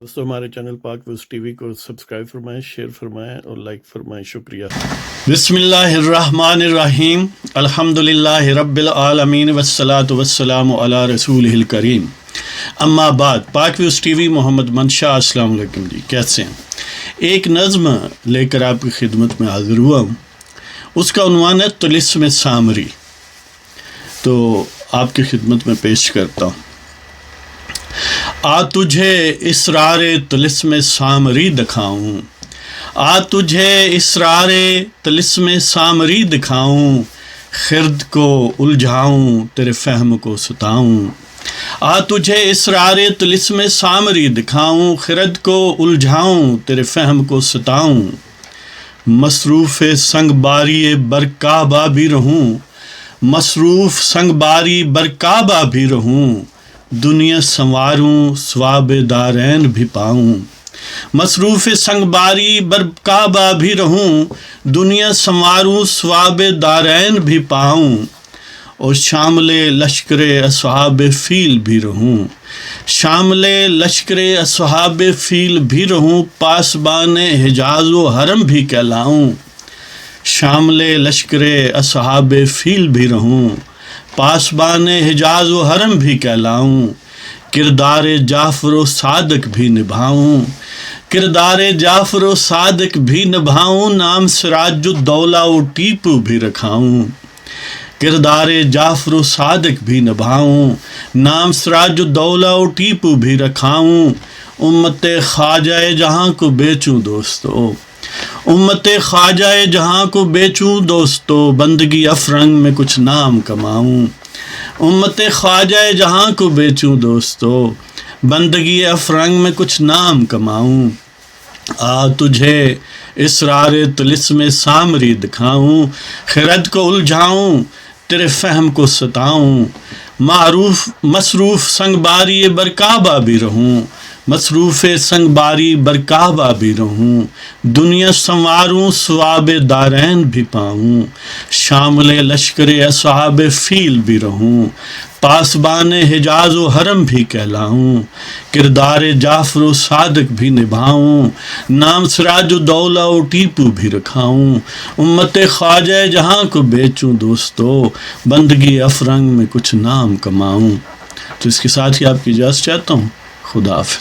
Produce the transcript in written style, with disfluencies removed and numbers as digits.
دوستو ہمارے چینل پاک ویوز ٹی وی کو سبسکرائب فرمائیں، شیئر فرمائیں اور لائک فرمائیں، شکریہ۔ بسم اللہ الرحمن الرحیم، الحمدللہ رب العالمین والصلاة والسلام علی رسولہ الکریم، اما بعد۔ پاک ویوز ٹی وی محمد منشا، السلام علیکم جی، کیسے ہیں؟ ایک نظم لے کر آپ کی خدمت میں حاضر ہوا ہوں، اس کا عنوان ہے طلسم سامری، تو آپ کی خدمت میں پیش کرتا ہوں۔ تجھے اسرار طلسم سامری دکھاؤں، تجھے اسرار طلسم سامری دکھاؤں، خرد کو الجھاؤں تیرے فہم کو ستاؤں۔ تجھے اسرار طلسم سامری دکھاؤں، خرد کو الجھاؤں تیرے فہم کو ستاؤں۔ مصروف سنگ باری بر کعبہ بھی رہوں، مصروف سنگ باری بر کعبہ بھی رہوں، دنیا سنواروں ثواب دارین بھی پاؤں۔ مصروف سنگ باری بر کعبہ بھی رہوں، دنیا سنواروں ثواب دارین بھی پاؤں، اور شامل لشکر اصحاب فیل بھی رہوں، شامل لشکر اصحاب فیل بھی رہوں، پاسبان حجاز و حرم بھی کہلاؤں۔ شامل لشکر اصحاب فیل بھی رہوں، پاسبان حجاز و حرم بھی کہلاؤں، کردار جعفر و صادق بھی نبھاؤں، کردار جعفر و صادق بھی نبھاؤں، نام سراج الدولہ و ٹیپو بھی رکھاؤں۔ کردار جعفر و صادق بھی نبھاؤں، نام سراج الدولہ و ٹیپو بھی رکھاؤں، امت خواجہ جہاں کو بیچوں دوستو، امت خواجہ جہاں کو بیچوں دوستو، بندگی افرنگ میں کچھ نام کماؤں۔ امت خواجہ جہاں کو بیچوں دوستو، بندگی افرنگ میں کچھ نام کماؤں۔ تجھے اسرار طلسم سامری دکھاؤں، خرد کو الجھاؤں تیرے فہم کو ستاؤں۔ مصروف سنگ باری بر کعبہ بھی رہوں، مصروف سنگ باری بر کعبہ بھی رہوں، دنیا سنواروں ثواب دارین بھی پاؤں، شامل لشکر اصحاب فیل بھی رہوں، پاسبان حجاز و حرم بھی کہلاؤں، کردار جعفر و صادق بھی نبھاؤں، نام سراج الدولہ و ٹیپو بھی رکھاؤں، امت خواجہ جہاں کو بیچوں دوستو، بندگی افرنگ میں کچھ نام کماؤں۔ تو اس کے ساتھ ہی آپ کی اجازت چاہتا ہوں، خدا حافظ۔